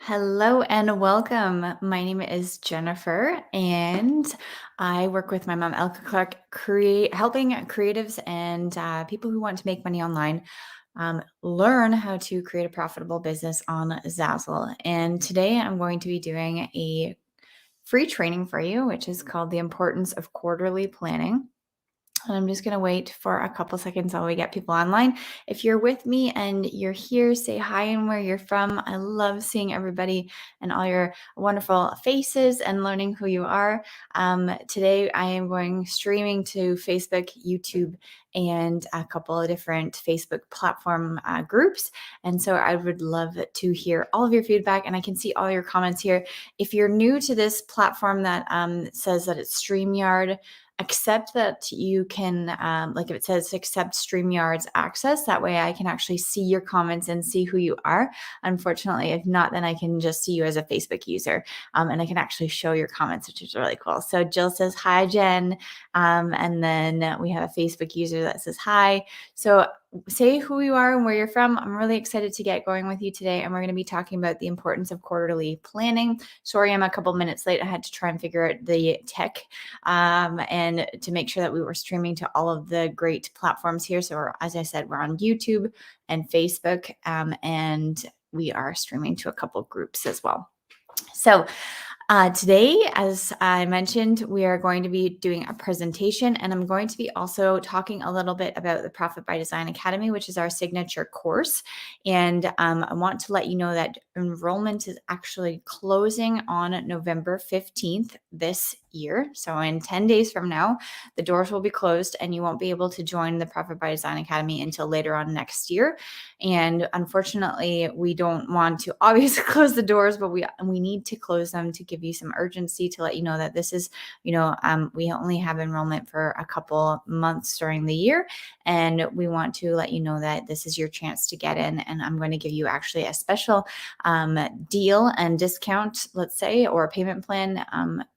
Hello and welcome. My name is Jennifer, and I work with my mom, Elka Clark, helping creatives and people who want to make money online learn how to create a profitable business on Zazzle. And today I'm going to be doing a free training for you, which is called The Importance of Quarterly Planning. And I'm just going to wait for a couple seconds while we get people online. If you're with me and you're here, say hi and where you're from. I love seeing everybody and all your wonderful faces and learning who you are. Today, I am going streaming to Facebook, YouTube, and a couple of different Facebook platform groups. And so I would love to hear all of your feedback, and I can see all your comments here. If you're new to this platform that says that it's StreamYard, accept that you can, like if it says accept StreamYard's access, that way I can actually see your comments and see who you are. Unfortunately, if not, then I can just see you as a Facebook user, and I can actually show your comments, which is really cool. So Jill says, hi, Jen. And then we have a Facebook user that says hi. So say who you are and where you're from. I'm really excited to get going with you today. And we're going to be talking about the importance of quarterly planning. Sorry, I'm a couple minutes late. I had to try and figure out the tech and to make sure that we were streaming to all of the great platforms here. So as I said, we're on YouTube and Facebook, and we are streaming to a couple groups as well. So today, as I mentioned, we are going to be doing a presentation, and I'm going to be also talking a little bit about the Profit by Design Academy, which is our signature course. And I want to let you know that enrollment is actually closing on November 15th this year. So in 10 days from now, the doors will be closed and you won't be able to join the Profit by Design Academy until later on next year. And unfortunately, we don't want to obviously close the doors, but we need to close them to give you some urgency, to let you know that this is, we only have enrollment for a couple months during the year. And we want to let you know that this is your chance to get in. And I'm going to give you actually a special deal and discount, let's say, or a payment plan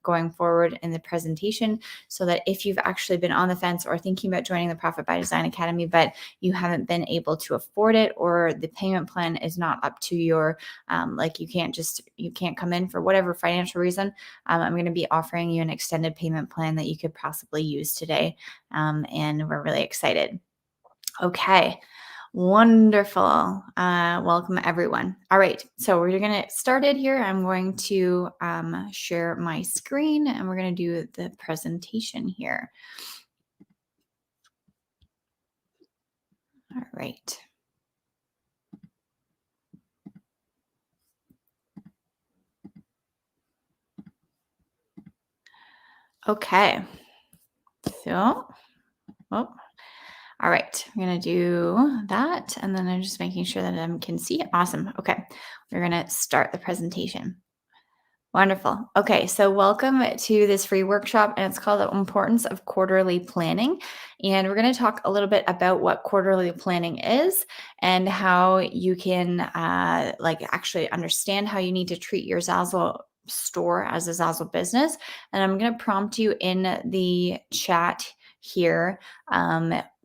going forward in the presentation, so that if you've actually been on the fence or thinking about joining the Profit by Design Academy, but you haven't been able to afford it, or the payment plan is not up to your, you can't come in for whatever financial reason, I'm going to be offering you an extended payment plan that you could possibly use today. And we're really excited. Okay. Wonderful. Welcome, everyone. All right. So we're going to get started here. I'm going to share my screen, and we're going to do the presentation here. All right. Okay. So, all right, I'm going to do that. And then I'm just making sure that I can see it. Awesome. Okay. We're going to start the presentation. Wonderful. Okay, so welcome to this free workshop, and it's called The Importance of Quarterly Planning. And we're going to talk a little bit about what quarterly planning is and how you can actually understand how you need to treat your Zazzle store as a Zazzle business. And I'm going to prompt you in the chat here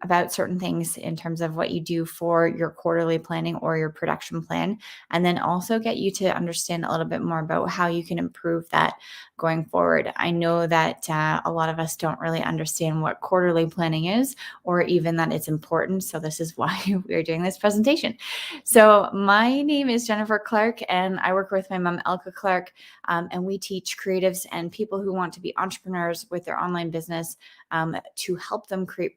about certain things in terms of what you do for your quarterly planning or your production plan, and then also get you to understand a little bit more about how you can improve that going forward. I know that a lot of us don't really understand what quarterly planning is, or even that it's important. So this is why we're doing this presentation. So my name is Jennifer Clark, and I work with my mom, Elka Clark, and we teach creatives and people who want to be entrepreneurs with their online business to help them create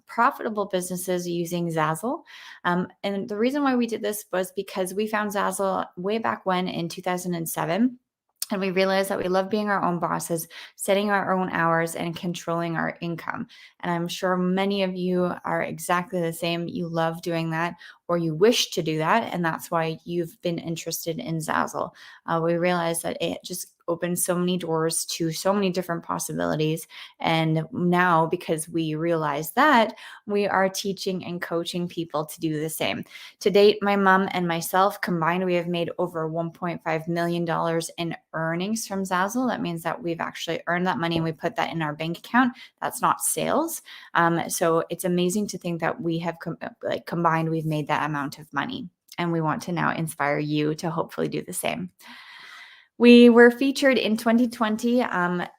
profitable businesses using Zazzle. And the reason why we did this was because we found Zazzle way back when in 2007. And we realized that we love being our own bosses, setting our own hours, and controlling our income. And I'm sure many of you are exactly the same. You love doing that, or you wish to do that. And that's why you've been interested in Zazzle. We realized that it just opened so many doors to so many different possibilities. And now, because we realize that, we are teaching and coaching people to do the same. To date, my mom and myself combined, we have made over $1.5 million in earnings from Zazzle. That means that we've actually earned that money and we put that in our bank account. That's not sales. So it's amazing to think that we have combined, we've made that amount of money. and we want to now inspire you to hopefully do the same. We were featured in 2020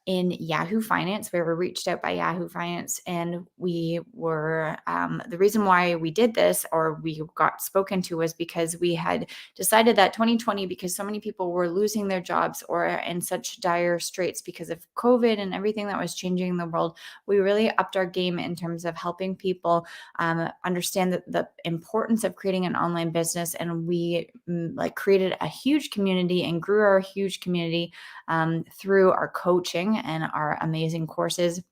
in Yahoo Finance. We were reached out by Yahoo Finance, and we were the reason why we did this, or we got spoken to, was because we had decided that 2020, because so many people were losing their jobs or in such dire straits because of COVID and everything that was changing in the world, we really upped our game in terms of helping people understand the importance of creating an online business. And we created a huge community and grew our huge community through our coaching and our amazing courses.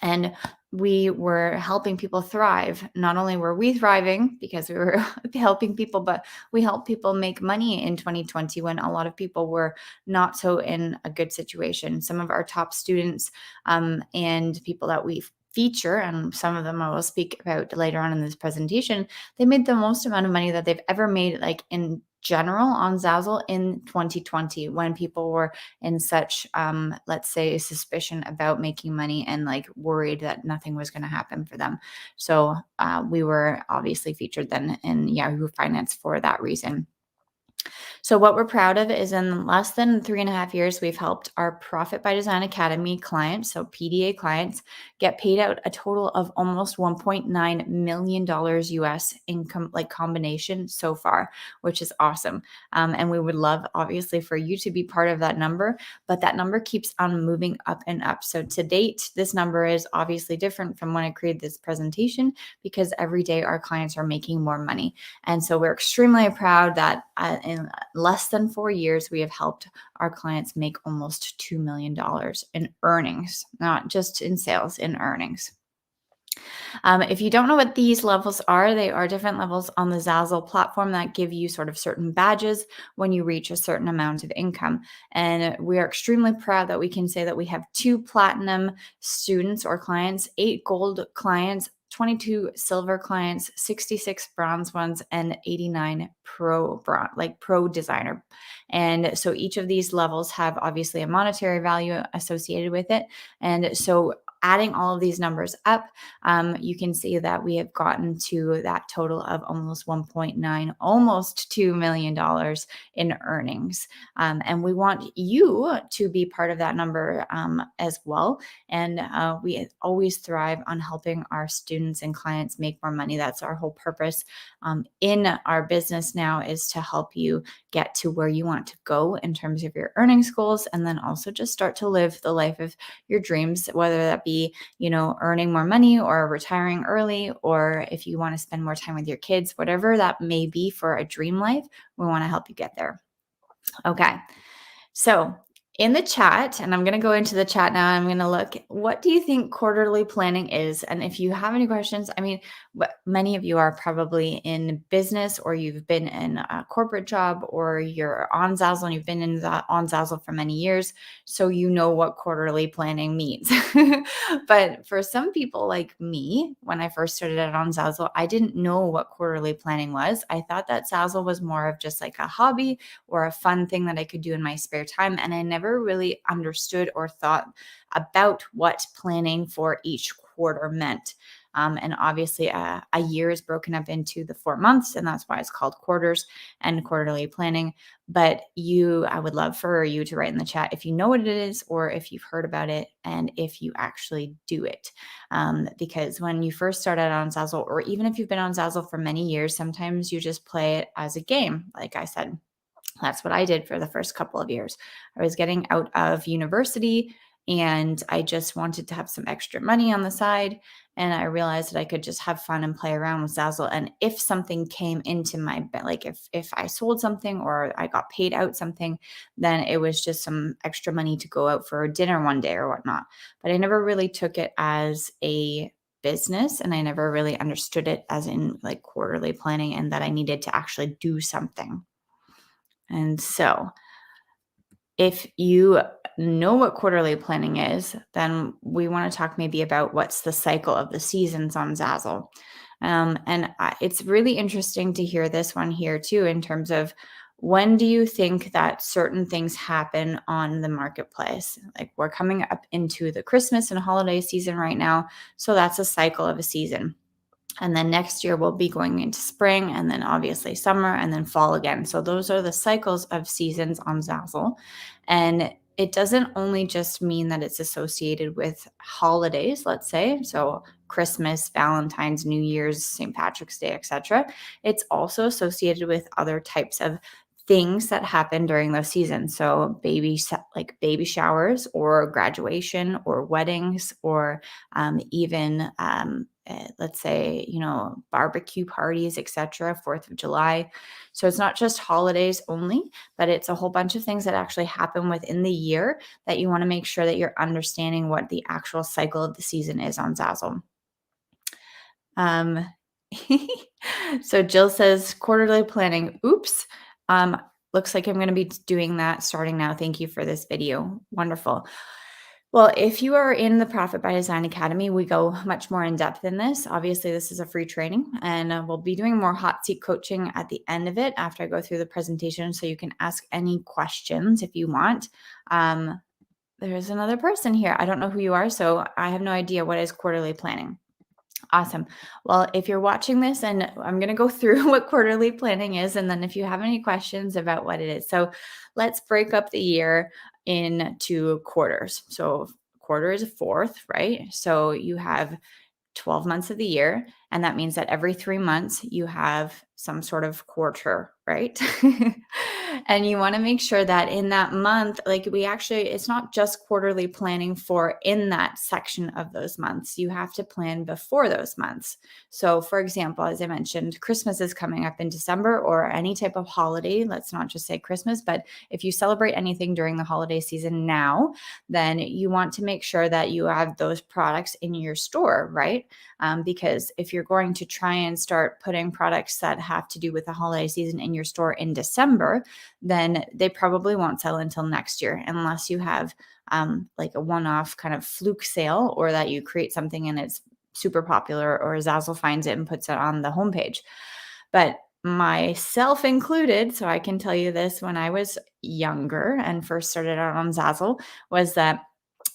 And we were helping people thrive. Not only were we thriving because we were helping people, but we helped people make money in 2020 when a lot of people were not so in a good situation. Some of our top students and people that we feature, and some of them I will speak about later on in this presentation, they made the most amount of money that they've ever made, like in general, on Zazzle in 2020, when people were in such let's say suspicion about making money and like worried that nothing was going to happen for them. So we were obviously featured then in Yahoo Finance for that reason. So what we're proud of is in less than 3.5 years, we've helped our Profit by Design Academy clients, so PDA clients, get paid out a total of almost $1.9 million US in combination so far, which is awesome. And we would love, obviously, for you to be part of that number, but that number keeps on moving up and up. So to date, this number is obviously different from when I created this presentation, because every day our clients are making more money. And so we're extremely proud that in less than 4 years, we have helped our clients make almost $2 million in earnings, not just in sales, in earnings. If you don't know what these levels are, they are different levels on the Zazzle platform that give you sort of certain badges when you reach a certain amount of income. And we are extremely proud that we can say that we have 2 platinum students or clients, 8 gold clients, 22 silver clients, 66 bronze ones, and 89 pro designer. And so each of these levels have obviously a monetary value associated with it. And so adding all of these numbers up, you can see that we have gotten to that total of almost 1.9, almost $2 million in earnings. And we want you to be part of that number as well. And we always thrive on helping our students and clients make more money. That's our whole purpose in our business now, is to help you get to where you want to go in terms of your earnings goals, and then also just start to live the life of your dreams, whether that be, earning more money or retiring early, or if you want to spend more time with your kids, whatever that may be for a dream life, we want to help you get there. Okay. So in the chat, and I'm going to go into the chat now, I'm going to look, what do you think quarterly planning is? And if you have any questions, many of you are probably in business, or you've been in a corporate job, or you're on Zazzle and you've been on Zazzle for many years. So you know what quarterly planning means. But for some people like me, when I first started out on Zazzle, I didn't know what quarterly planning was. I thought that Zazzle was more of just like a hobby or a fun thing that I could do in my spare time. And I never really understood or thought about what planning for each quarter meant. And obviously a year is broken up into the 4 months, and that's why it's called quarters and quarterly planning. But I would love for you to write in the chat if you know what it is, or if you've heard about it, and if you actually do it. Because when you first start out on Zazzle, or even if you've been on Zazzle for many years, sometimes you just play it as a game, like I said. That's what I did for the first couple of years. I was getting out of university and I just wanted to have some extra money on the side. And I realized that I could just have fun and play around with Zazzle. And if something came into if I sold something or I got paid out something, then it was just some extra money to go out for a dinner one day or whatnot. But I never really took it as a business, and I never really understood it as in like quarterly planning, and that I needed to actually do something. And so if you know what quarterly planning is, then we want to talk maybe about what's the cycle of the seasons on Zazzle. It's really interesting to hear this one here too, in terms of, when do you think that certain things happen on the marketplace? Like, we're coming up into the Christmas and holiday season right now. So that's a cycle of a season. And then next year we'll be going into spring and then obviously summer and then fall again. So those are the cycles of seasons on Zazzle. And it doesn't only just mean that it's associated with holidays, let's say, so Christmas, Valentine's, New Year's, St. Patrick's Day, etc. It's also associated with other types of things that happen during those seasons. So like baby showers or graduation or weddings or even let's say, barbecue parties, etc., 4th of July. So it's not just holidays only, but it's a whole bunch of things that actually happen within the year that you want to make sure that you're understanding what the actual cycle of the season is on Zazzle. Um, so Jill says quarterly planning. Oops. Looks like I'm going to be doing that starting now. Thank you for this video. Wonderful. Well, if you are in the Profit by Design Academy, we go much more in depth in this. Obviously, this is a free training, and we'll be doing more hot seat coaching at the end of it after I go through the presentation. So you can ask any questions if you want. There's another person here. I don't know who you are, so I have no idea what is quarterly planning. Awesome. Well, if you're watching this, and I'm going to go through what quarterly planning is, and then if you have any questions about what it is. So let's break up the year into quarters. So quarter is a fourth, right? So you have 12 months of the year. And that means that every 3 months you have some sort of quarter, right? And you want to make sure that in that month, like it's not just quarterly planning for in that section of those months. You have to plan before those months. So, for example, as I mentioned, Christmas is coming up in December or any type of holiday. Let's not just say Christmas, but if you celebrate anything during the holiday season now, then you want to make sure that you have those products in your store, right? Because if you're going to try and start putting products that have to do with the holiday season in your store in December, then they probably won't sell until next year unless you have like a one-off kind of fluke sale, or that you create something and it's super popular, or Zazzle finds it and puts it on the homepage. But myself included, so I can tell you this, when I was younger and first started out on Zazzle, was that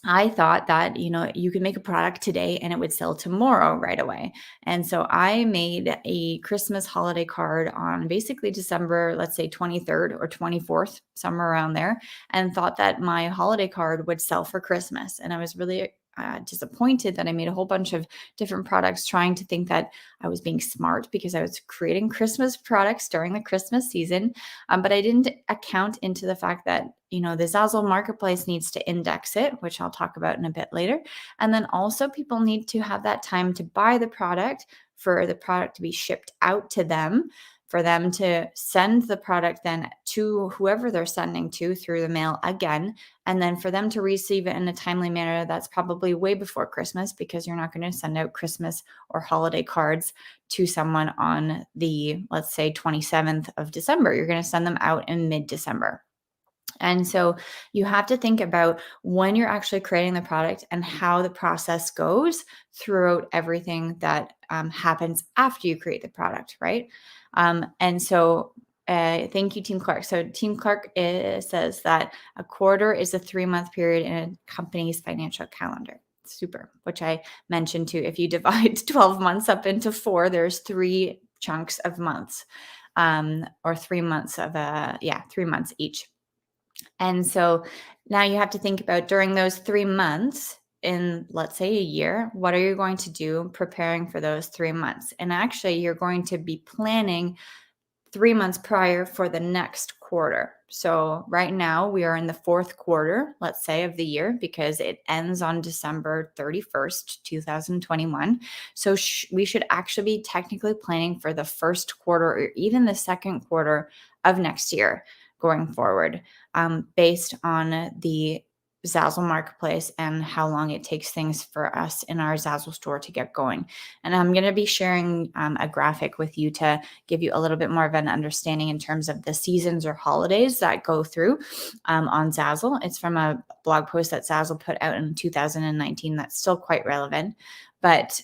I thought that, you could make a product today and it would sell tomorrow right away. And so I made a Christmas holiday card on basically December, let's say 23rd or 24th, somewhere around there, and thought that my holiday card would sell for Christmas. And I was really disappointed that I made a whole bunch of different products trying to think that I was being smart because I was creating Christmas products during the Christmas season. But I didn't account into the fact that, the Zazzle marketplace needs to index it, which I'll talk about in a bit later. And then also people need to have that time to buy the product, for the product to be shipped out to them, for them to send the product then to whoever they're sending to through the mail again, and then for them to receive it in a timely manner. That's probably way before Christmas, because you're not going to send out Christmas or holiday cards to someone on the, let's say, 27th of December. You're going to send them out in mid-December. And so you have to think about when you're actually creating the product and how the process goes throughout everything that happens after you create the product, right? And so thank you, Team Clark. So Team Clark says that a quarter is a 3-month period in a company's financial calendar. Super, which I mentioned too. If you divide 12 months up into 4, there's 3 chunks of months, or 3 months of 3 months each. And so now you have to think about, during those 3 months in, let's say, a year, what are you going to do preparing for those 3 months? And actually, you're going to be planning 3 months prior for the next quarter. So right now we are in the 4th quarter, let's say, of the year, because it ends on December 31st, 2021. So we should actually be technically planning for the 1st quarter or even the 2nd quarter of next year going forward, based on the Zazzle marketplace and how long it takes things for us in our Zazzle store to get going. And I'm going to be sharing a graphic with you to give you a little bit more of an understanding in terms of the seasons or holidays that go through on Zazzle. It's from a blog post that Zazzle put out in 2019 that's still quite relevant. But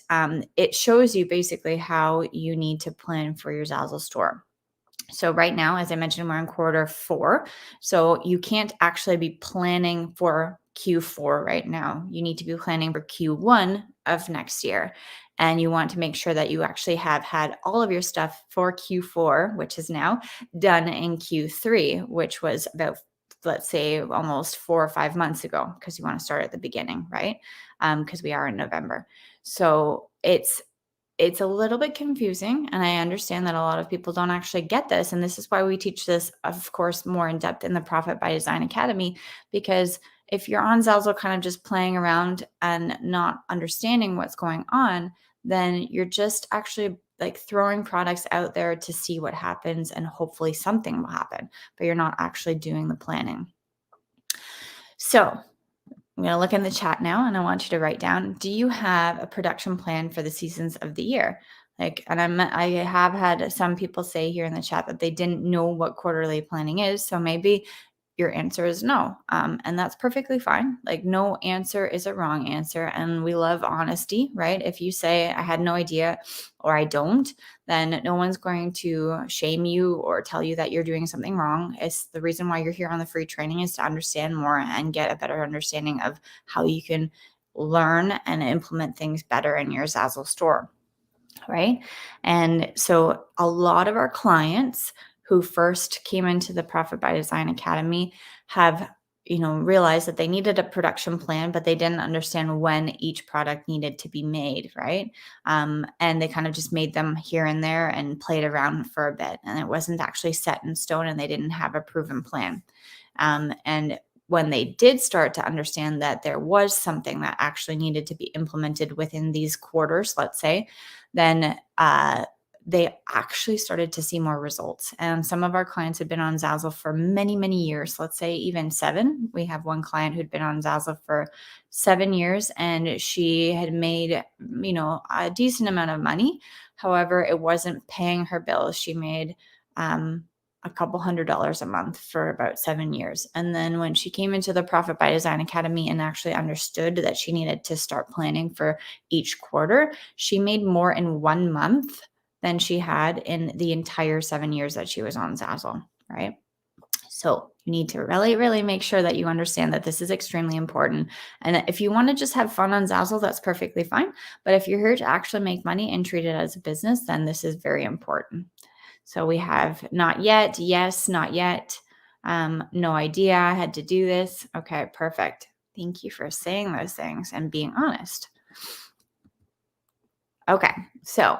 it shows you basically how you need to plan for your Zazzle store. So right now, as I mentioned, we're in quarter 4. So you can't actually be planning for Q4 right now. You need to be planning for Q1 of next year. and you want to make sure that you actually have had all of your stuff for Q4, which is now done in Q3, which was about, let's say, almost 4 or 5 months ago, because you want to start at the beginning, right? Because we are in November. So it's a little bit confusing, and I understand that a lot of people don't actually get this, and this is why we teach this, of course, more in depth in the Profit by Design Academy, because if you're on Zazzle kind of just playing around and not understanding what's going on, then you're just actually like throwing products out there to see what happens, and hopefully something will happen, but you're not actually doing the planning. So I'm going to look in the chat now, and I want you to write down, do you have a production plan for the seasons of the year? Like, and I have had some people say here in the chat that they didn't know what quarterly planning is. So maybe your answer is no. And that's perfectly fine. Like, no answer is a wrong answer. And we love honesty, right? If you say, I had no idea or I don't, then no one's going to shame you or tell you that you're doing something wrong. It's the reason why you're here on the free training, is to understand more and get a better understanding of how you can learn and implement things better in your Zazzle store. Right. And so a lot of our clients who first came into the Profit by Design Academy have, realized that they needed a production plan, but they didn't understand when each product needed to be made. Right. And they kind of just made them here and there and played around for a bit. And it wasn't actually set in stone, and they didn't have a proven plan. And when they did start to understand that there was something that actually needed to be implemented within these quarters, let's say, then they actually started to see more results. And some of our clients had been on Zazzle for many, many years, let's say even 7. We have one client who'd been on Zazzle for 7 years, and she had made, a decent amount of money. However, it wasn't paying her bills. She made a couple $100s a month for about 7 years. And then when she came into the Profit by Design Academy and actually understood that she needed to start planning for each quarter, she made more in 1 month than she had in the entire 7 years that she was on Zazzle, right? So you need to really, really make sure that you understand that this is extremely important. And if you want to just have fun on Zazzle, that's perfectly fine. But if you're here to actually make money and treat it as a business, then this is very important. So we have not yet, yes, not yet, no idea, I had to do this. Okay, perfect. Thank you for saying those things and being honest. Okay, so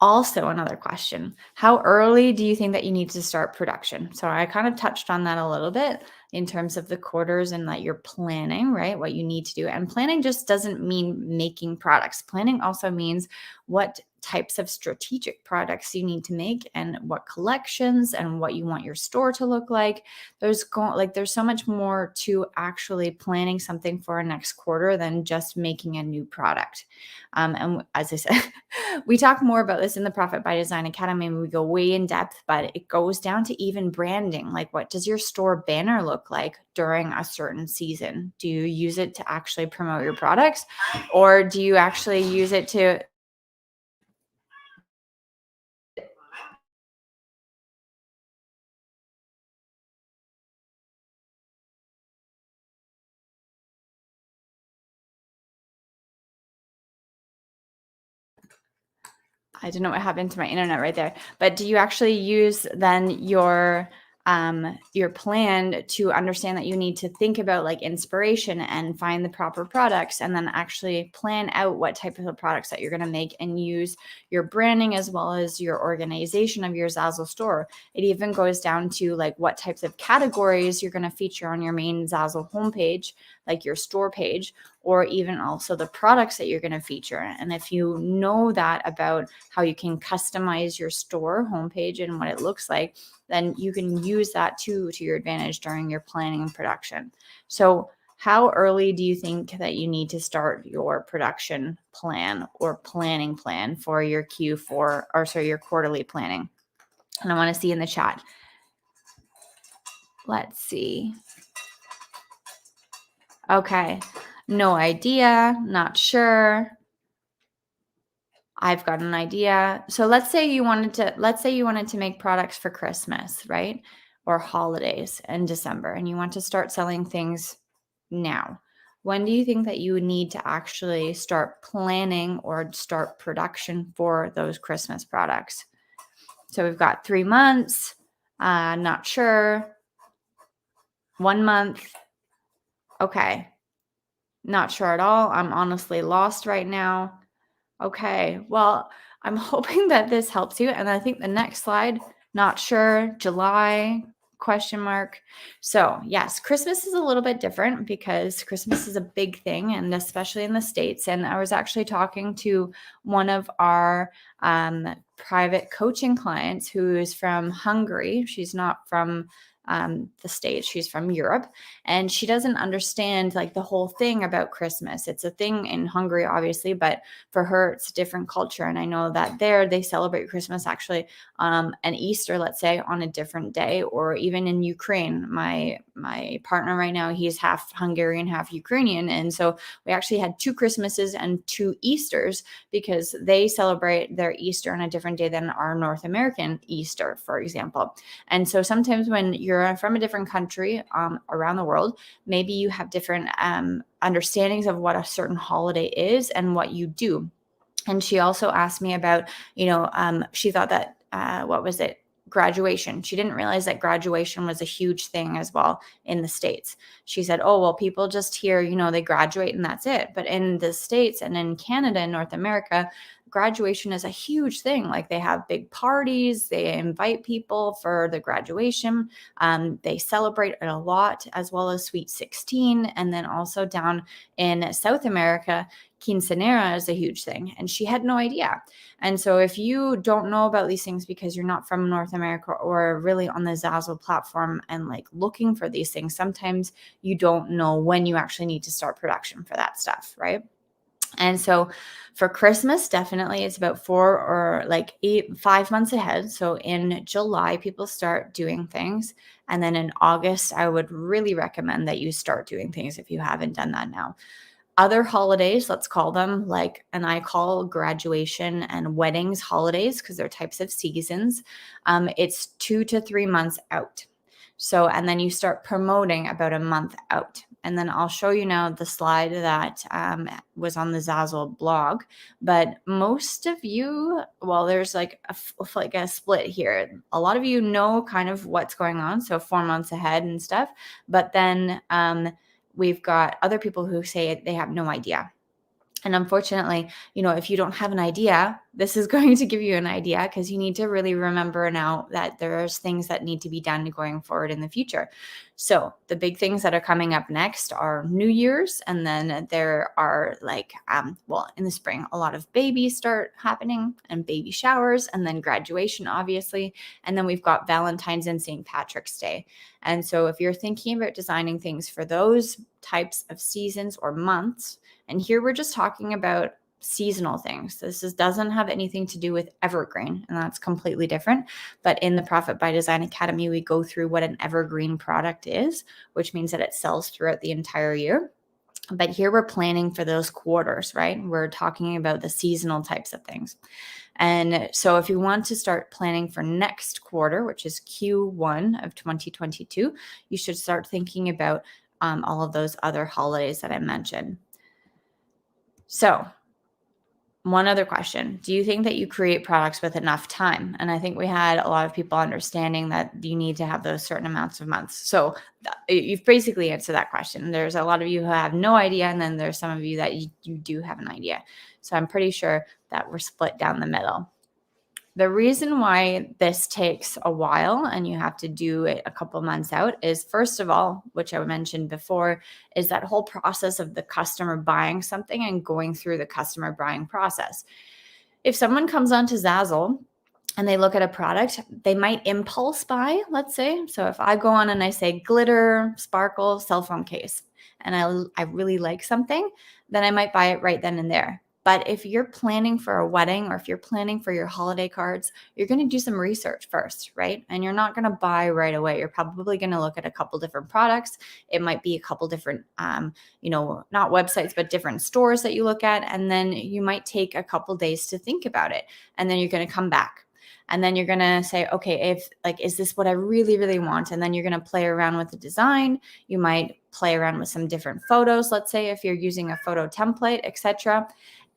also another question, how early do you think that you need to start production? So I kind of touched on that a little bit in terms of the quarters and that you're planning, right? What you need to do. And planning just doesn't mean making products. Planning also means what types of strategic products you need to make and what collections and what you want your store to look like. There's so much more to actually planning something for a next quarter than just making a new product. And as I said, we talk more about this in the Profit by Design Academy, and we go way in depth, but it goes down to even branding. Like, what does your store banner look like during a certain season? Do you use it to actually promote your products, or do you actually use it to I don't know what happened to my internet right there, but do you actually use then your plan to understand that you need to think about like inspiration and find the proper products, and then actually plan out what type of products that you're going to make and use your branding as well as your organization of your Zazzle store? It even goes down to like what types of categories you're going to feature on your main Zazzle homepage, like your store page, or even also the products that you're going to feature. And if you know that about how you can customize your store homepage and what it looks like, then you can use that too to your advantage during your planning and production. So how early do you think that you need to start your production plan or planning plan for your Q4, or sorry, your quarterly planning? And I want to see in the chat. Let's see. Okay. No idea, not sure. I've got an idea. So let's say you wanted to make products for Christmas, right? Or holidays in December, and you want to start selling things now. when do you think that you would need to actually start planning or start production for those Christmas products? So we've got 3 months, not sure, 1 month, okay, not sure at all. I'm honestly lost right now. Okay, well, I'm hoping that this helps you. And I think the next slide, not sure, July, question mark. So, yes, Christmas is a little bit different because Christmas is a big thing, and especially in the States. And I was actually talking to one of our private coaching clients who is from Hungary. She's not from the States, she's from Europe, and she doesn't understand like the whole thing about Christmas. It's a thing in Hungary, obviously, but for her it's a different culture. And I know that there they celebrate Christmas actually and Easter, let's say, on a different day. Or even in Ukraine, my partner right now, he's half Hungarian, half Ukrainian, and so we actually had 2 Christmases and 2 Easters because they celebrate their Easter on a different day than our North American Easter, for example. And so sometimes when you're from a different country around the world, maybe you have different understandings of what a certain holiday is and what you do. And she also asked me about, she thought that, what was it? Graduation. She didn't realize that graduation was a huge thing as well in the States. She said, oh, well, people just here, they graduate and that's it. But in the States and in Canada and North America, graduation is a huge thing. Like they have big parties, they invite people for the graduation. They celebrate it a lot, as well as Sweet 16. And then also down in South America, quinceanera is a huge thing. And she had no idea. And so if you don't know about these things because you're not from North America or really on the Zazzle platform and like looking for these things, sometimes you don't know when you actually need to start production for that stuff, right? And so for Christmas, definitely it's about 4 or like 5 months ahead. So in July, people start doing things. And then in August, I would really recommend that you start doing things if you haven't done that now. Other holidays, let's call them, and I call graduation and weddings holidays because they're types of seasons. It's 2 to 3 months out. So, and then you start promoting about a month out. And then I'll show you now the slide that was on the Zazzle blog. But most of you, well, there's like a split here. A lot of you know kind of what's going on, so 4 months ahead and stuff. But then we've got other people who say they have no idea. And unfortunately, if you don't have an idea, this is going to give you an idea because you need to really remember now that there's things that need to be done going forward in the future. So the big things that are coming up next are New Year's. And then there are in the spring, a lot of babies start happening and baby showers and then graduation, obviously. And then we've got Valentine's and St. Patrick's Day. And so if you're thinking about designing things for those types of seasons or months, and here we're just talking about seasonal things. Doesn't have anything to do with evergreen, and that's completely different. But in the Profit by Design Academy, we go through what an evergreen product is, which means that it sells throughout the entire year. But here we're planning for those quarters, right? We're talking about the seasonal types of things. And so if you want to start planning for next quarter, which is Q1 of 2022, you should start thinking about all of those other holidays that I mentioned. So one other question. Do you think that you create products with enough time? And I think we had a lot of people understanding that you need to have those certain amounts of months. So you've basically answered that question. There's a lot of you who have no idea, and then there's some of you that you do have an idea. So I'm pretty sure that we're split down the middle. The reason why this takes a while and you have to do it a couple months out is, first of all, which I mentioned before, is that whole process of the customer buying something and going through the customer buying process. If someone comes onto Zazzle and they look at a product, they might impulse buy, let's say. So if I go on and I say glitter, sparkle, cell phone case, and I really like something, then I might buy it right then and there. But if you're planning for a wedding or if you're planning for your holiday cards, you're going to do some research first, right? And you're not going to buy right away. You're probably going to look at a couple different products. It might be a couple different, not websites, but different stores that you look at. And then you might take a couple days to think about it. And then you're going to come back. And then you're going to say, okay, if like, is this what I really, really want? And then you're going to play around with the design. You might play around with some different photos, let's say if you're using a photo template, etc.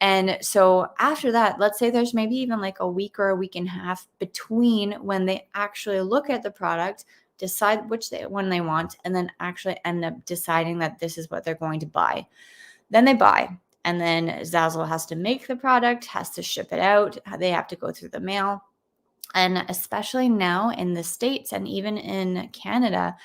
And so after that, let's say there's maybe even like a week or a week and a half between when they actually look at the product, decide one they want, and then actually end up deciding that this is what they're going to buy. Then they buy, and then Zazzle has to make the product, has to ship it out. They have to go through the mail. And especially now in the States and even in Canada,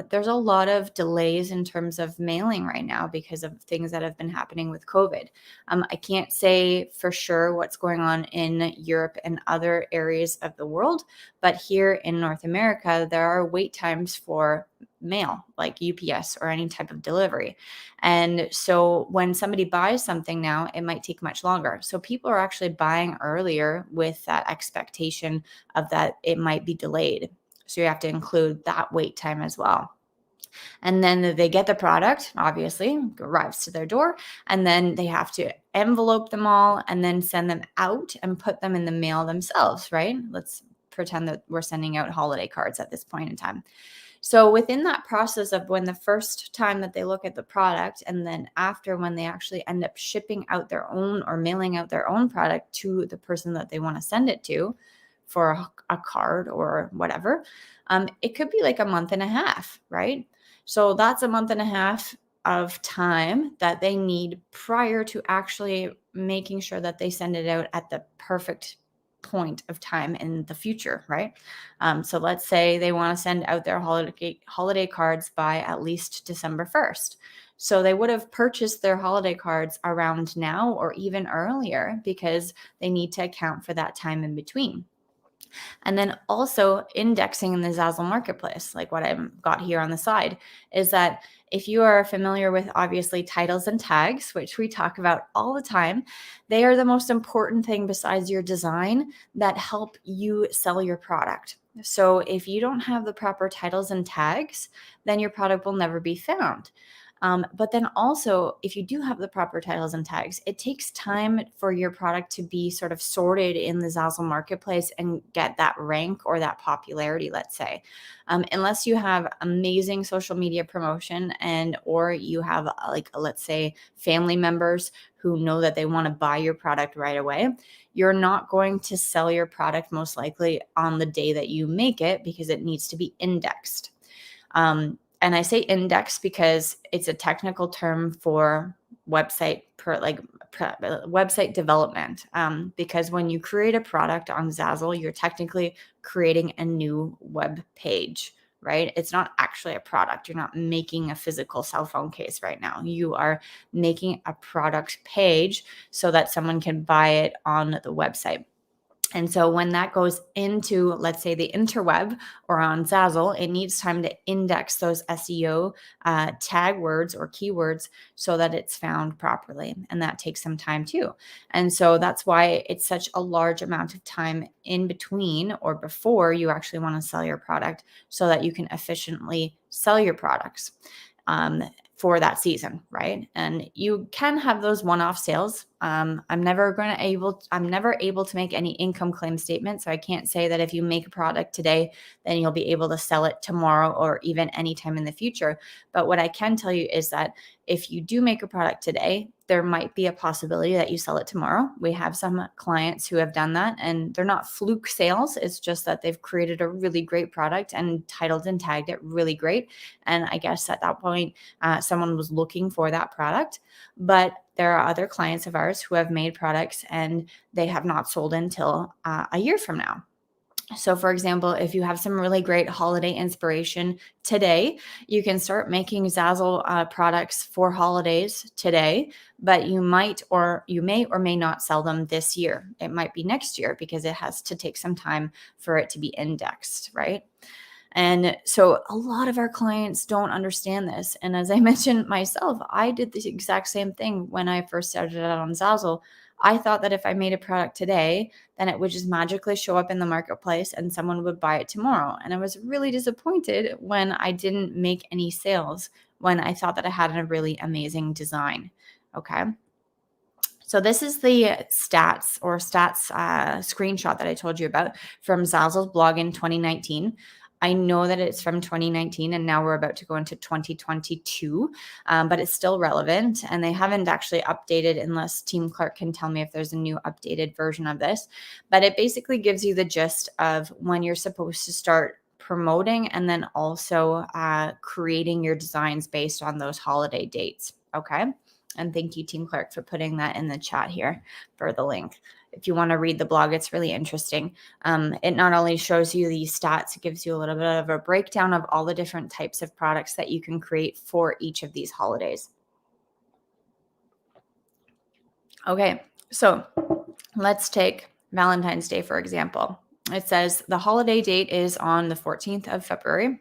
there's a lot of delays in terms of mailing right now because of things that have been happening with COVID. I can't say for sure what's going on in Europe and other areas of the world, but here in North America, there are wait times for mail, like UPS or any type of delivery. And so when somebody buys something now, it might take much longer. So people are actually buying earlier with that expectation of that it might be delayed. So you have to include that wait time as well. And then they get the product, obviously, arrives to their door, and then they have to envelope them all and then send them out and put them in the mail themselves, right? Let's pretend that we're sending out holiday cards at this point in time. So within that process of when the first time that they look at the product, and then after when they actually end up shipping out their own or mailing out their own product to the person that they want to send it to for a card or whatever, it could be like a month and a half, right? So that's a month and a half of time that they need prior to actually making sure that they send it out at the perfect point of time in the future, right? So let's say they want to send out their holiday cards by at least December 1st. So they would have purchased their holiday cards around now or even earlier because they need to account for that time in between. And then also indexing in the Zazzle marketplace, like what I've got here on the side, is that if you are familiar with obviously titles and tags, which we talk about all the time, they are the most important thing besides your design that help you sell your product. So if you don't have the proper titles and tags, then your product will never be found. But then also, if you do have the proper titles and tags, it takes time for your product to be sort of sorted in the Zazzle marketplace and get that rank or that popularity, let's say. Unless you have amazing social media promotion and or you have like, let's say, family members who know that they want to buy your product right away, you're not going to sell your product most likely on the day that you make it because it needs to be indexed. And I say index because it's a technical term for website development. Because when you create a product on Zazzle, you're technically creating a new web page, right? It's not actually a product. You're not making a physical cell phone case right now. You are making a product page so that someone can buy it on the website. And so when that goes into, let's say, the interweb or on Zazzle, it needs time to index those SEO tag words or keywords so that it's found properly. And that takes some time too. And so that's why it's such a large amount of time in between or before you actually want to sell your product so that you can efficiently sell your products. For that season, right? And you can have those one-off sales. I'm never able to make any income claim statement. So I can't say that if you make a product today, then you'll be able to sell it tomorrow or even anytime in the future. But what I can tell you is that if you do make a product today, there might be a possibility that you sell it tomorrow. We have some clients who have done that, and they're not fluke sales. It's just that they've created a really great product and titled and tagged it really great. And I guess at that point, someone was looking for that product. But there are other clients of ours who have made products and they have not sold until a year from now. So, for example, if you have some really great holiday inspiration today, you can start making Zazzle products for holidays today, but you may or may not sell them this year. It might be next year because it has to take some time for it to be indexed, right? And so a lot of our clients don't understand this. And as I mentioned myself, I did the exact same thing when I first started out on Zazzle. I thought that if I made a product today, then it would just magically show up in the marketplace and someone would buy it tomorrow. And I was really disappointed when I didn't make any sales when I thought that I had a really amazing design. Okay. So this is the stats screenshot that I told you about from Zazzle's blog in 2019. I know that it's from 2019 and now we're about to go into 2022, but it's still relevant and they haven't actually updated unless Team Clark can tell me if there's a new updated version of this. But it basically gives you the gist of when you're supposed to start promoting and then also creating your designs based on those holiday dates. Okay. And thank you, Team Clark, for putting that in the chat here for the link. If you want to read the blog, it's really interesting. It not only shows you the stats, it gives you a little bit of a breakdown of all the different types of products that you can create for each of these holidays. Okay, so let's take Valentine's Day, for example. It says the holiday date is on the 14th of February.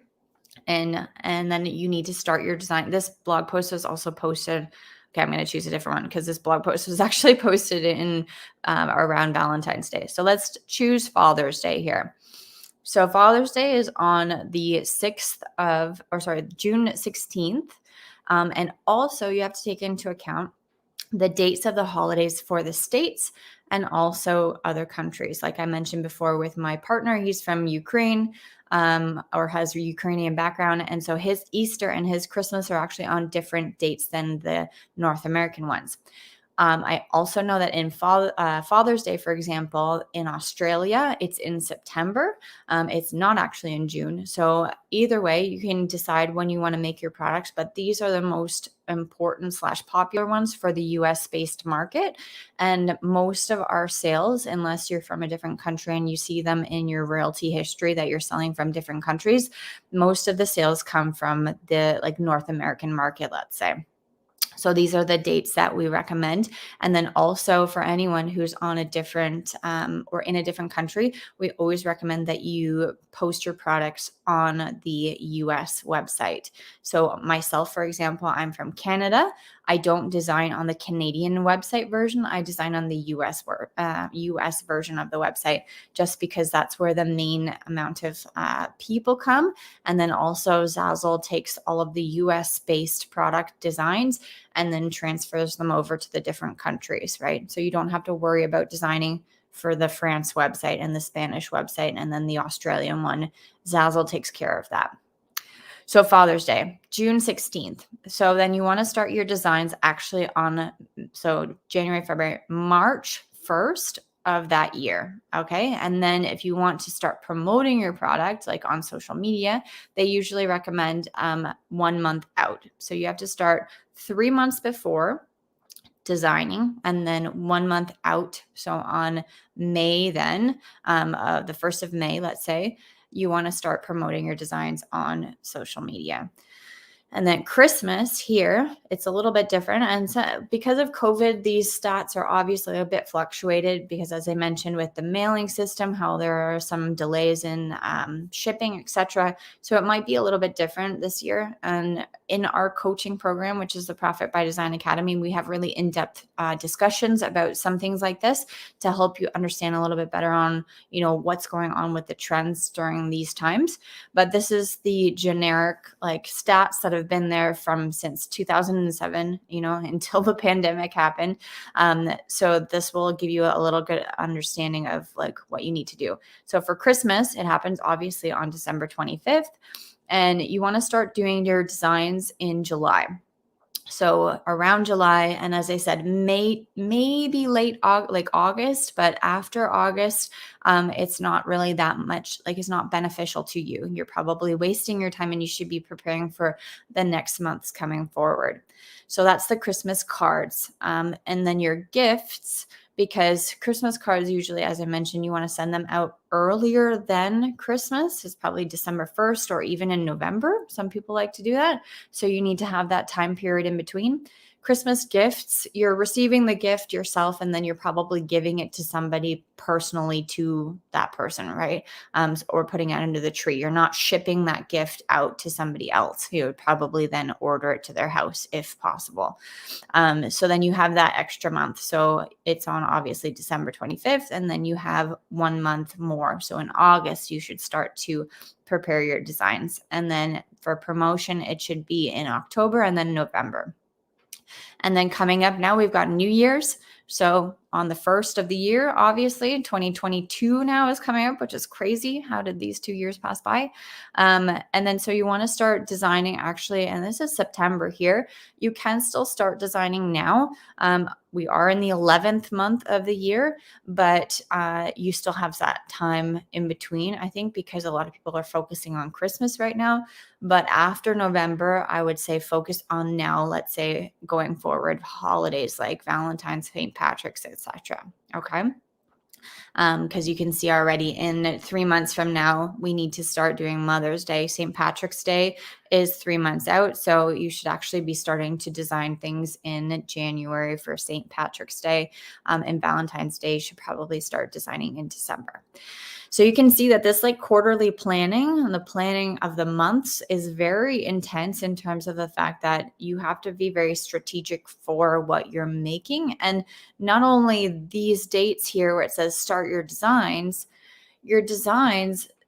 And then you need to start your design. This blog post was also posted. Okay, I'm going to choose a different one because this blog post was actually posted in around Valentine's Day. So let's choose Father's Day here. So Father's Day is on the June 16th. And also you have to take into account the dates of the holidays for the States and also other countries. Like I mentioned before with my partner, he's from Ukraine or has a Ukrainian background. And so his Easter and his Christmas are actually on different dates than the North American ones. I also know that in Father's Day, for example, in Australia, it's in September. It's not actually in June. So either way, you can decide when you want to make your products, but these are the most important / popular ones for the US based market. And most of our sales, unless you're from a different country and you see them in your royalty history that you're selling from different countries, most of the sales come from the North American market, let's say. So these are the dates that we recommend. And then also for anyone who's on a different or in a different country, we always recommend that you post your products on the US website. So myself, for example, I'm from Canada. I don't design on the Canadian website version. I design on the US version of the website, just because that's where the main amount of people come. And then also Zazzle takes all of the US based product designs and then transfers them over to the different countries, right? So you don't have to worry about designing for the France website and the Spanish website and then the Australian one. Zazzle takes care of that. So Father's Day, June 16th. So then you want to start your designs actually on, January, February, March 1st of that year. Okay. And then if you want to start promoting your product, like on social media, they usually recommend 1 month out. So you have to start 3 months before designing and then 1 month out. So on May, then the 1st of May, let's say, you want to start promoting your designs on social media. And then Christmas here, it's a little bit different. And so because of COVID, these stats are obviously a bit fluctuated because, as I mentioned, with the mailing system, how there are some delays in shipping, etc. So it might be a little bit different this year. And in our coaching program, which is the Profit by Design Academy, we have really in-depth discussions about some things like this to help you understand a little bit better on, what's going on with the trends during these times. But this is the generic stats that have been there from since 2007, until the pandemic happened. So this will give you a little good understanding of what you need to do. So for Christmas, it happens obviously on December 25th, and you want to start doing your designs in July. So around July, and as I said, maybe late August, but after August, it's not really that much, it's not beneficial to you. You're probably wasting your time and you should be preparing for the next months coming forward. So that's the Christmas cards. And then your gifts, because Christmas cards usually, as I mentioned, you want to send them out earlier than Christmas. It's probably December 1st or even in November. Some people like to do that. So you need to have that time period in between. Christmas gifts, you're receiving the gift yourself, and then you're probably giving it to somebody personally to that person, right? Or putting it under the tree. You're not shipping that gift out to somebody else. You would probably then order it to their house if possible. So then you have that extra month. So it's on obviously December 25th, and then you have 1 month more. So in August, you should start to prepare your designs. And then for promotion, it should be in October and then November. And then coming up now, we've got New Year's. So on the first of the year, obviously, 2022 now is coming up, which is crazy. How did these 2 years pass by? And then so you want to start designing actually, and this is September here. You can still start designing now. We are in the 11th month of the year, but you still have that time in between, I think, because a lot of people are focusing on Christmas right now. But after November, I would say focus on now, let's say going forward, holidays like Valentine's, St. Patrick's, etc. Okay. Because you can see already in 3 months from now, we need to start doing Mother's Day. St. Patrick's Day is 3 months out. So you should actually be starting to design things in January for St. Patrick's Day. And Valentine's Day, you should probably start designing in December. So you can see that this like quarterly planning and the planning of the months is very intense in terms of the fact that you have to be very strategic for what you're making. And not only these dates here where it says start your designs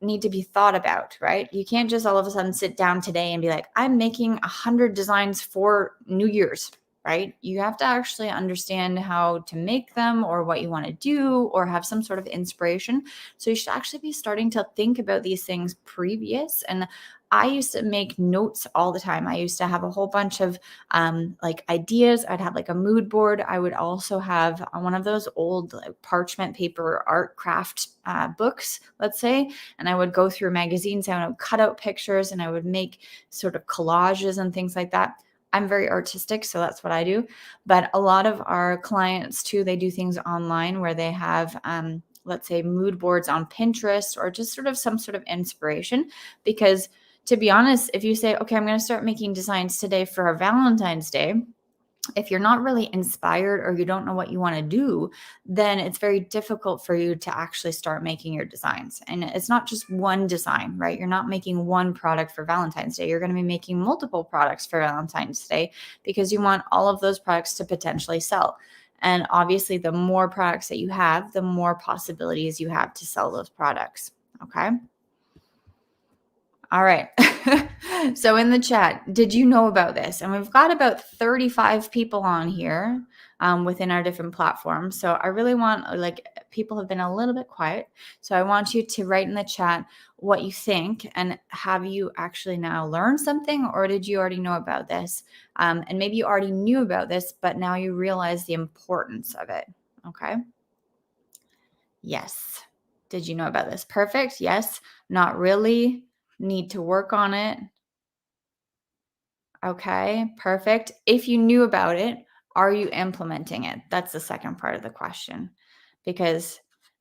need to be thought about, right? You can't just all of a sudden sit down today and be like, I'm making 100 designs for New Year's, right? You have to actually understand how to make them or what you want to do or have some sort of inspiration. So you should actually be starting to think about these things previous. And I used to make notes all the time. I used to have a whole bunch of like ideas. I'd have like a mood board. I would also have one of those old like, parchment paper art craft books, let's say, and I would go through magazines and I would cut out pictures and I would make sort of collages and things like that. I'm very artistic, so that's what I do. But a lot of our clients too, they do things online where they have, let's say, mood boards on Pinterest or just sort of some sort of inspiration. Because to be honest, if you say, okay, I'm going to start making designs today for a Valentine's Day, if you're not really inspired or you don't know what you want to do, then it's very difficult for you to actually start making your designs. And it's not just one design, right? You're not making one product for Valentine's Day. You're going to be making multiple products for Valentine's Day because you want all of those products to potentially sell. And obviously, the more products that you have, the more possibilities you have to sell those products. Okay. All right. So in the chat, did you know about this? And we've got about 35 people on here within our different platforms. So I really want, like, people have been a little bit quiet. So I want you to write in the chat what you think and have you actually now learned something or did you already know about this? And maybe you already knew about this, but now you realize the importance of it. Okay. Yes. Did you know about this? Perfect. Yes. Not really. Need to work on it. Okay, perfect. If you knew about it, are you implementing it? That's the second part of the question. Because,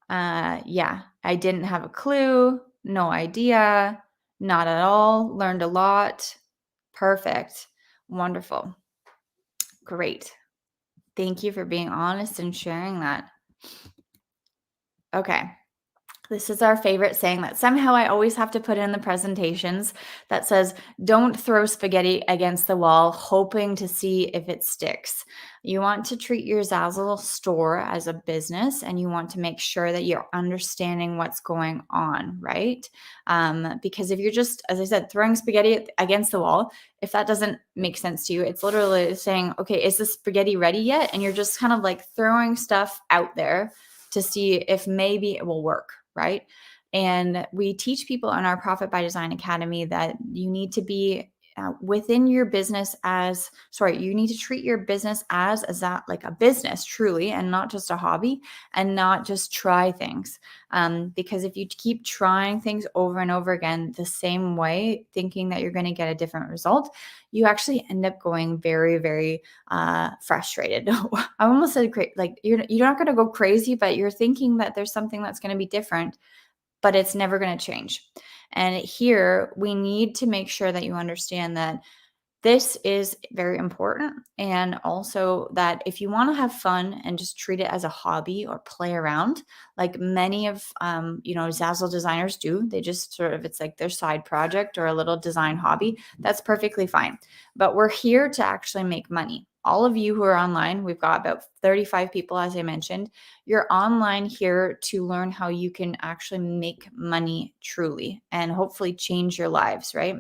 yeah, I didn't have a clue, no idea, not at all, learned a lot. Perfect. Wonderful. Great. Thank you for being honest and sharing that. Okay. This is our favorite saying that somehow I always have to put in the presentations that says, don't throw spaghetti against the wall, hoping to see if it sticks. You want to treat your Zazzle store as a business and you want to make sure that you're understanding what's going on, right? Because if you're just, as I said, throwing spaghetti against the wall, if that doesn't make sense to you, it's literally saying, okay, is the spaghetti ready yet? And you're just kind of like throwing stuff out there to see if maybe it will work, right? And we teach people in our Profit by Design Academy that you need to be within your business you need to treat your business as that like a business truly and not just a hobby and not just try things. Because if you keep trying things over and over again the same way, thinking that you're going to get a different result, you actually end up going very, very frustrated. I almost said like you're not going to go crazy, but you're thinking that there's something that's going to be different, but it's never going to change. And here we need to make sure that you understand that this is very important. And also that if you want to have fun and just treat it as a hobby or play around, like many of, Zazzle designers do, they just sort of, it's like their side project or a little design hobby. That's perfectly fine. But we're here to actually make money. All of you who are online, we've got about 35 people, as I mentioned. You're online here to learn how you can actually make money truly and hopefully change your lives, right?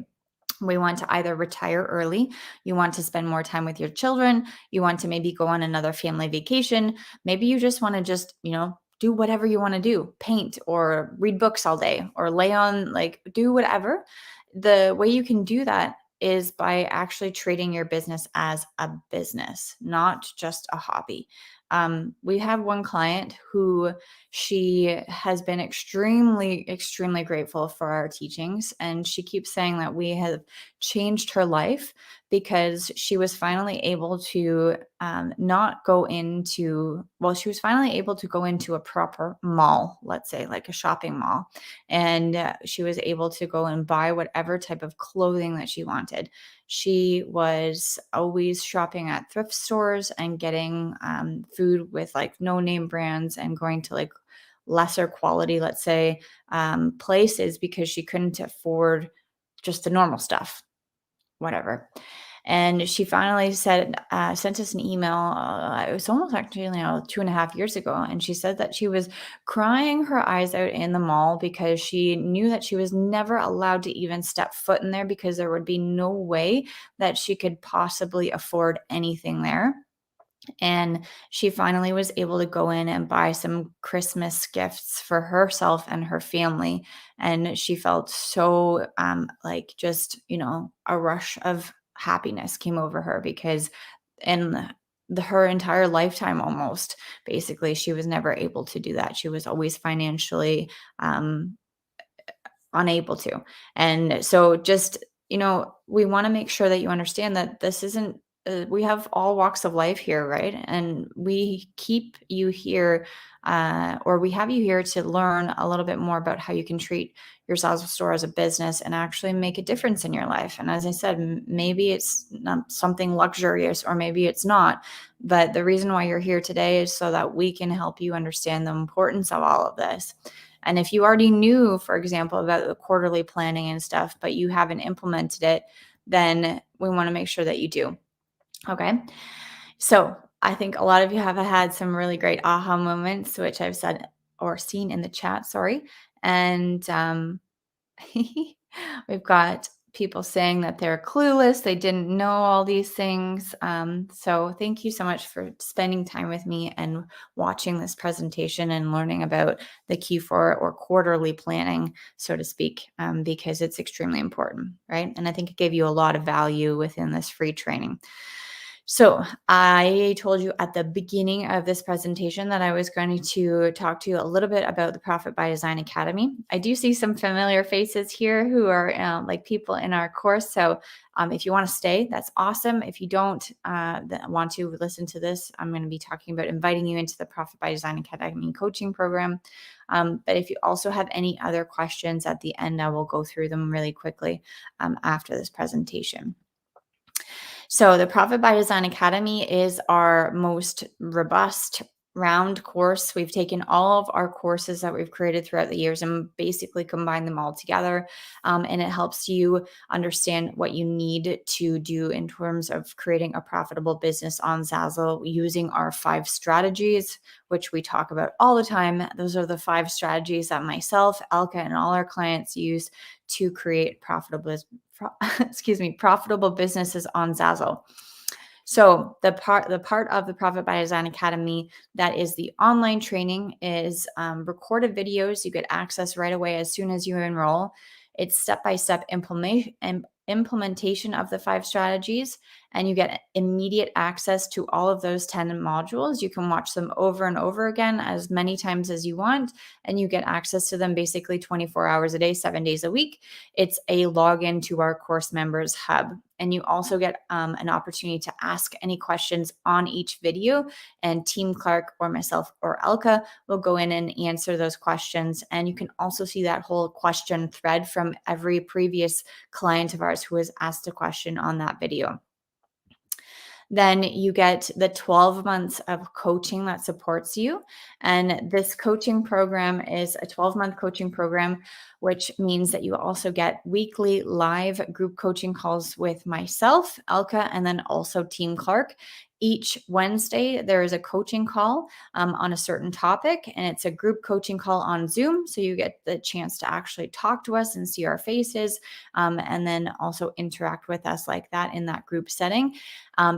We want to either retire early, you want to spend more time with your children, you want to maybe go on another family vacation, maybe you just want to do whatever you want to do, paint or read books all day or lay on, like, do whatever. The way you can do that is by actually treating your business as a business, not just a hobby. We have one client who she has been extremely, extremely grateful for our teachings. And she keeps saying that we have changed her life because she was finally able to not go into, well, she was finally able to go into a proper mall, let's say, like a shopping mall. And she was able to go and buy whatever type of clothing that she wanted. She was always shopping at thrift stores and getting food with like no name brands and going to like lesser quality, let's say, places because she couldn't afford just the normal stuff, whatever. And she finally sent us an email. It was almost actually 2.5 years ago. And she said that she was crying her eyes out in the mall because she knew that she was never allowed to even step foot in there because there would be no way that she could possibly afford anything there. And she finally was able to go in and buy some Christmas gifts for herself and her family. And she felt so like just, a rush of happiness came over her because in her entire lifetime almost, basically, she was never able to do that. She was always financially um, unable to. And so just, we want to make sure that you understand that this isn't, we have all walks of life here, right? And we keep you here, or we have you here to learn a little bit more about how you can treat your Zazzle store as a business and actually make a difference in your life. And as I said, maybe it's not something luxurious or maybe it's not. But the reason why you're here today is so that we can help you understand the importance of all of this. And if you already knew, for example, about the quarterly planning and stuff, but you haven't implemented it, then we want to make sure that you do. Okay. So I think a lot of you have had some really great aha moments, which I've said or seen in the chat. Sorry. And we've got people saying that they're clueless, they didn't know all these things. So thank you so much for spending time with me and watching this presentation and learning about the Q4 or quarterly planning, so to speak, because it's extremely important, right? And I think it gave you a lot of value within this free training. So I told you at the beginning of this presentation that I was going to talk to you a little bit about the Profit by Design Academy. I do see some familiar faces here who are like people in our course. So if you want to stay, that's awesome. If you don't want to listen to this, I'm going to be talking about inviting you into the Profit by Design Academy coaching program. But if you also have any other questions at the end, I will go through them really quickly after this presentation. So the Profit by Design Academy is our most robust round course. We've taken all of our courses that we've created throughout the years and basically combined them all together. And it helps you understand what you need to do in terms of creating a profitable business on Zazzle using our 5 strategies, which we talk about all the time. Those are the 5 strategies that myself, Elka, and all our clients use to create profitable businesses on Zazzle. So the part of the Profit by Design Academy that is the online training is recorded videos. You get access right away as soon as you enroll. It's step-by-step implementation of the 5 strategies, and you get immediate access to all of those 10 modules. You can watch them over and over again as many times as you want, and you get access to them basically 24 hours a day, 7 days a week. It's a login to our course members hub. And you also get an opportunity to ask any questions on each video, and Team Clark or myself or Elka will go in and answer those questions. And you can also see that whole question thread from every previous client of ours who has asked a question on that video. Then you get the 12 months of coaching that supports you. And this coaching program is a 12-month coaching program, which means that you also get weekly live group coaching calls with myself, Elka, and then also Team Clark. Each Wednesday, there is a coaching call on a certain topic, and it's a group coaching call on Zoom. So you get the chance to actually talk to us and see our faces, and then also interact with us like that in that group setting.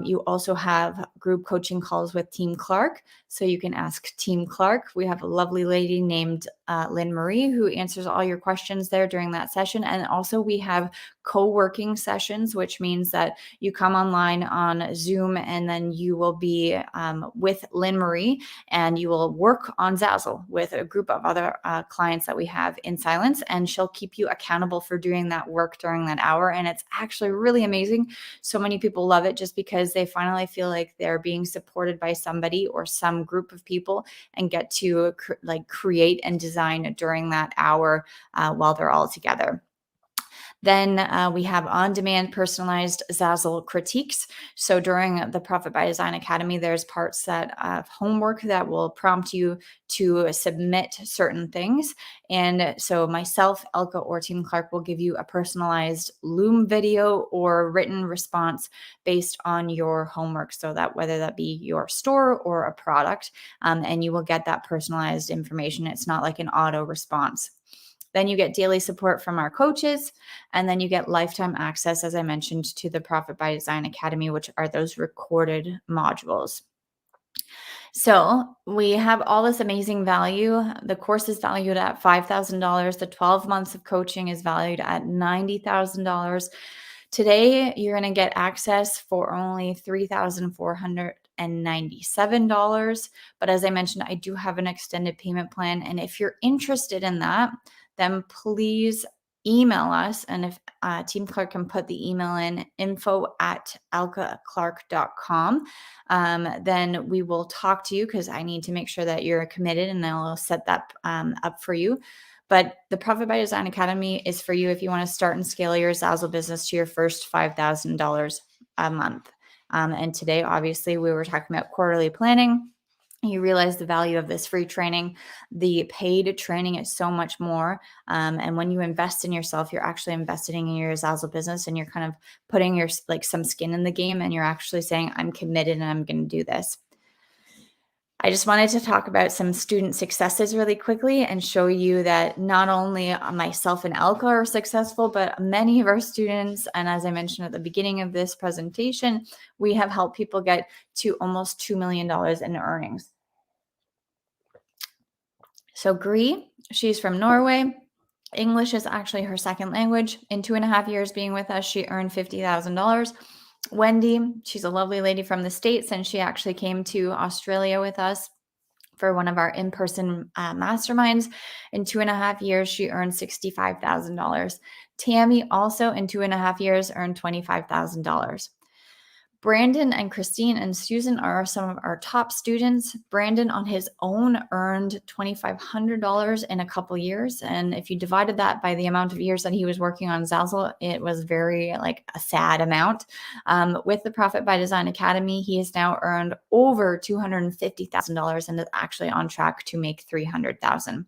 You also have group coaching calls with Team Clark. So you can ask Team Clark. We have a lovely lady named Lynn Marie who answers all your questions there during that session. And also, we have co-working sessions, which means that you come online on Zoom and then you will be with Lynn Marie and you will work on Zazzle with a group of other clients that we have in silence. And she'll keep you accountable for doing that work during that hour. And it's actually really amazing. So many people love it just because they finally feel like they're being supported by somebody or some group of people and get to create and design during that hour while they're all together. Then we have on-demand personalized Zazzle critiques. So during the Profit by Design Academy, there's parts that of homework that will prompt you to submit certain things. And so myself, Elka, or Team Clark will give you a personalized Loom video or written response based on your homework. So that whether that be your store or a product, and you will get that personalized information. It's not like an auto response. Then you get daily support from our coaches, and then you get lifetime access, as I mentioned, to the Profit by Design Academy, which are those recorded modules. So we have all this amazing value. The course is valued at $5,000. The 12 months of coaching is valued at $90,000. Today, you're going to get access for only $3,497. But as I mentioned, I do have an extended payment plan. And if you're interested in that, then please email us. And if Team Clark can put the email in info@alkaclark.com, then we will talk to you because I need to make sure that you're committed and I'll set that up for you. But the Profit by Design Academy is for you if you want to start and scale your Zazzle business to your first $5,000 a month. And today, obviously, we were talking about quarterly planning. You realize the value of this free training. The paid training is so much more. And when you invest in yourself, you're actually investing in your Zazzle business and you're kind of putting your some skin in the game and you're actually saying, I'm committed and I'm going to do this. I just wanted to talk about some student successes really quickly and show you that not only myself and Elka are successful, but many of our students, and as I mentioned at the beginning of this presentation, we have helped people get to almost $2 million in earnings. So Gry, she's from Norway. English is actually her second language. In 2.5 years being with us, she earned $50,000. Wendy, she's a lovely lady from the States, and she actually came to Australia with us for one of our in-person masterminds. In 2.5 years, she earned $65,000. Tammy also in 2.5 years earned $25,000. Brandon and Christine and Susan are some of our top students. Brandon on his own earned $2,500 in a couple years. And if you divided that by the amount of years that he was working on Zazzle, it was very a sad amount. With the Profit by Design Academy, he has now earned over $250,000 and is actually on track to make $300,000.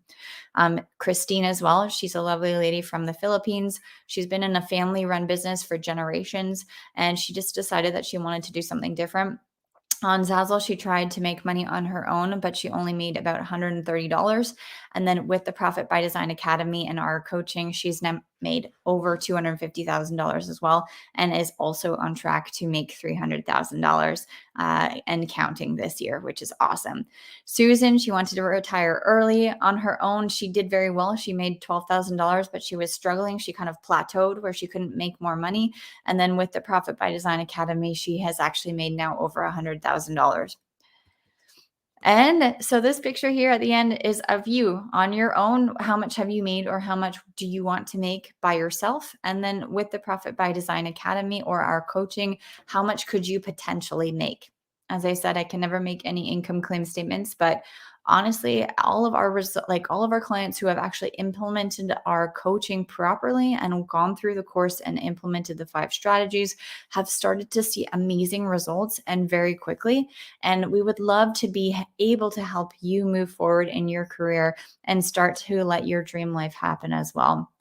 Christine as well. She's a lovely lady from the Philippines. She's been in a family-run business for generations, and she just decided that she wanted to do something different. On Zazzle, she tried to make money on her own, but she only made about $130. And then with the Profit by Design Academy and our coaching, she's now made over $250,000 as well, and is also on track to make $300,000 and counting this year, which is awesome. Susan, she wanted to retire early on her own. She did very well. She made $12,000, but she was struggling. She kind of plateaued where she couldn't make more money. And then with the Profit by Design Academy, she has actually made now over $100,000. And so this picture here at the end is of you on your own. How much have you made or how much do you want to make by yourself? And then with the Profit by Design Academy or our coaching, how much could you potentially make? As I said, I can never make any income claim statements, but honestly, all of our clients who have actually implemented our coaching properly and gone through the course and implemented the 5 strategies have started to see amazing results and very quickly. And we would love to be able to help you move forward in your career and start to let your dream life happen as well.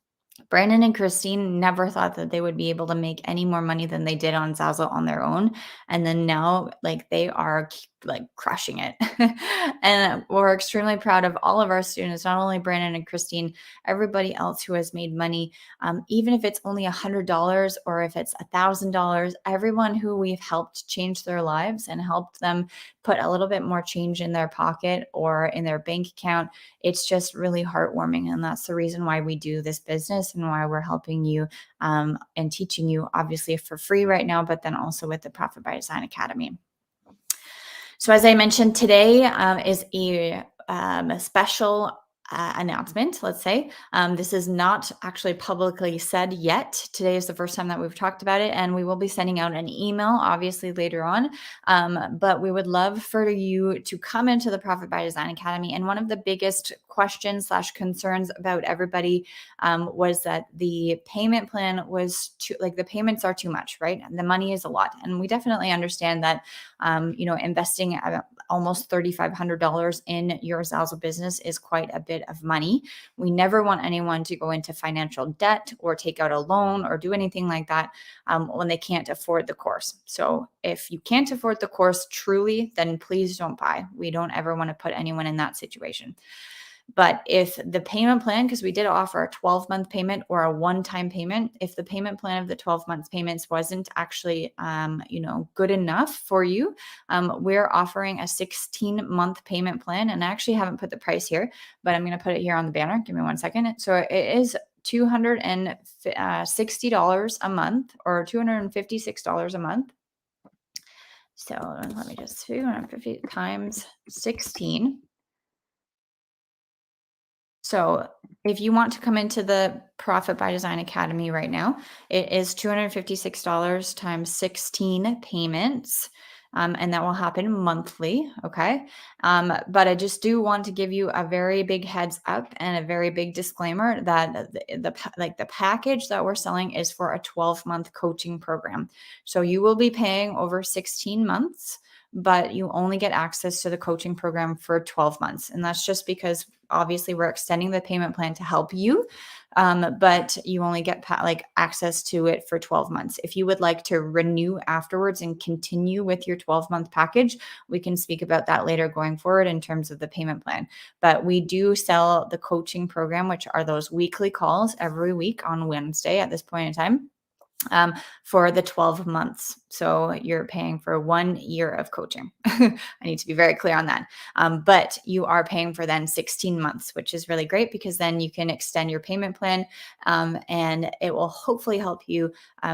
Brandon and Christine never thought that they would be able to make any more money than they did on Zazzle on their own. And then now, like, they are like crushing it. And we're extremely proud of all of our students, not only Brandon and Christine, everybody else who has made money, even if it's only $100 or if it's $1,000, everyone who we've helped change their lives and helped them put a little bit more change in their pocket or in their bank account, it's just really heartwarming. And that's the reason why we do this business and why we're helping you and teaching you, obviously, for free right now, but then also with the Profit by Design Academy. So as I mentioned, today is a special announcement, let's say. This is not actually publicly said yet. Today is the first time that we've talked about it, and we will be sending out an email, obviously, later on. But we would love for you to come into the Profit by Design Academy. And one of the biggest questions slash concerns about everybody was that the payment plan was too, like, the payments are too much, right? The money is a lot. And we definitely understand that, investing almost $3,500 in your Zazzle business is quite a bit of money. We never want anyone to go into financial debt or take out a loan or do anything like that when they can't afford the course. So if you can't afford the course truly, then please don't buy. We don't ever want to put anyone in that situation. But if the payment plan, because we did offer a 12-month payment or a one-time payment, if the payment plan of the 12 months payments wasn't actually, good enough for you, we're offering a 16-month payment plan. And I actually haven't put the price here, but I'm going to put it here on the banner. Give me 1 second. So it is $260 a month or $256 a month. So let me just 250 times 16. So if you want to come into the Profit by Design Academy right now, it is $256 times 16 payments. And that will happen monthly. Okay. But I just do want to give you a very big heads up and a very big disclaimer that the package that we're selling is for a 12-month coaching program. So you will be paying over 16 months, but you only get access to the coaching program for 12 months. And that's just because obviously we're extending the payment plan to help you. But you only get access to it for 12 months. If you would like to renew afterwards and continue with your 12-month package, we can speak about that later going forward in terms of the payment plan. But we do sell the coaching program, which are those weekly calls every week on Wednesday at this point in time, for the 12 months. So you're paying for 1 year of coaching. I need to be very clear on that. But you are paying for then 16 months, which is really great because then you can extend your payment plan, and it will hopefully help you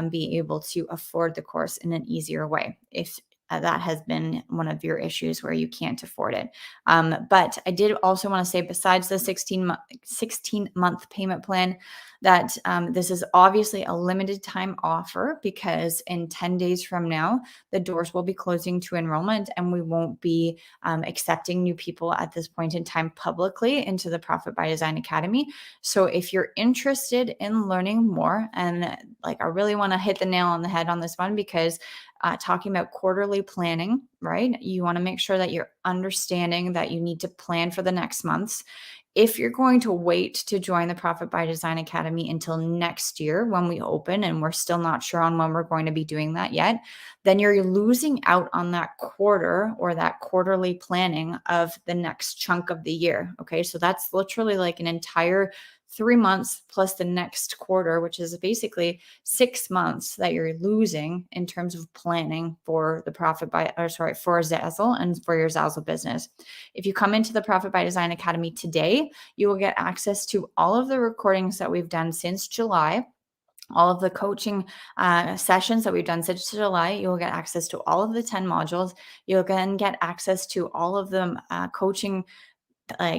be able to afford the course in an easier way if that has been one of your issues where you can't afford it. But I did also want to say, besides the 16-month payment plan, that this is obviously a limited time offer because in 10 days from now, the doors will be closing to enrollment and we won't be accepting new people at this point in time publicly into the Profit by Design Academy. So if you're interested in learning more, and I really want to hit the nail on the head on this one because talking about quarterly planning, right? You want to make sure that you're understanding that you need to plan for the next months. If you're going to wait to join the Profit by Design Academy until next year when we open, and we're still not sure on when we're going to be doing that yet, then you're losing out on that quarter or that quarterly planning of the next chunk of the year. Okay. So that's literally like an entire 3 months plus the next quarter, which is basically 6 months that you're losing in terms of planning for the for Zazzle and for your Zazzle business. If you come into the Profit by Design Academy today, you will get access to all of the recordings that we've done since July. All of the coaching sessions that we've done since July, you'll get access to all of the 10 modules. You'll then get access to all of the coaching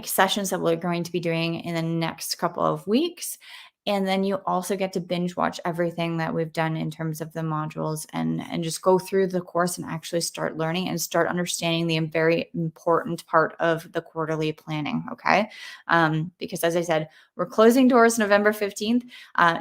sessions that we're going to be doing in the next couple of weeks. And then you also get to binge watch everything that we've done in terms of the modules and just go through the course and actually start learning and start understanding the very important part of the quarterly planning. Okay. Because as I said, we're closing doors November 15th.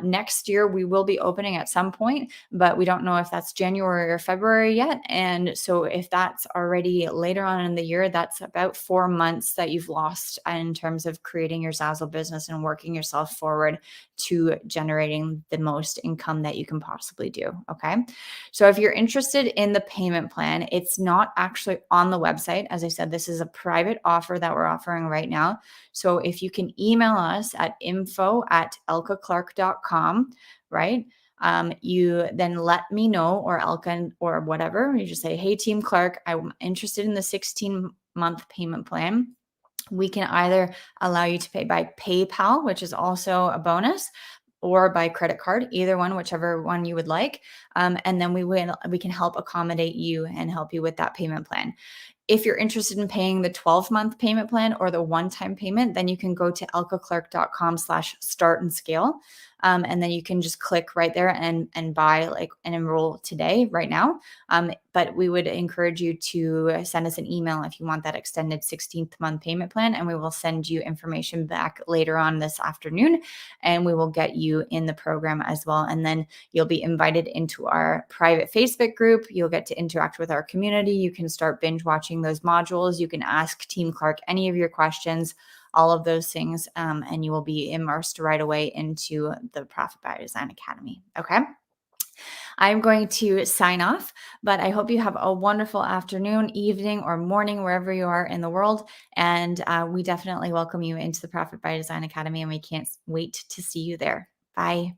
Next year, we will be opening at some point, but we don't know if that's January or February yet. And so if that's already later on in the year, that's about 4 months that you've lost in terms of creating your Zazzle business and working yourself forward to generating the most income that you can possibly do. Okay. So if you're interested in the payment plan, it's not actually on the website. As I said, this is a private offer that we're offering right now. So if you can email us at info@elkaclark.com, right? You then let me know, or Elka or whatever. You just say, hey, Team Clark, I'm interested in the 16-month payment plan. We can either allow you to pay by PayPal, which is also a bonus, or by credit card, either one, whichever one you would like. And then we can help accommodate you and help you with that payment plan. If you're interested in paying the 12-month payment plan or the one-time payment, then you can go to elkaclark.com/start and scale. And then you can just click right there and buy and enroll today, right now. But we would encourage you to send us an email if you want that extended 16th month payment plan, and we will send you information back later on this afternoon, and we will get you in the program as well. And then you'll be invited into our private Facebook group. You'll get to interact with our community. You can start binge watching those modules. You can ask Team Clark any of your questions, all of those things, and you will be immersed right away into the Profit by Design Academy. Okay. I'm going to sign off, but I hope you have a wonderful afternoon, evening, or morning, wherever you are in the world. And we definitely welcome you into the Profit by Design Academy, and we can't wait to see you there. Bye.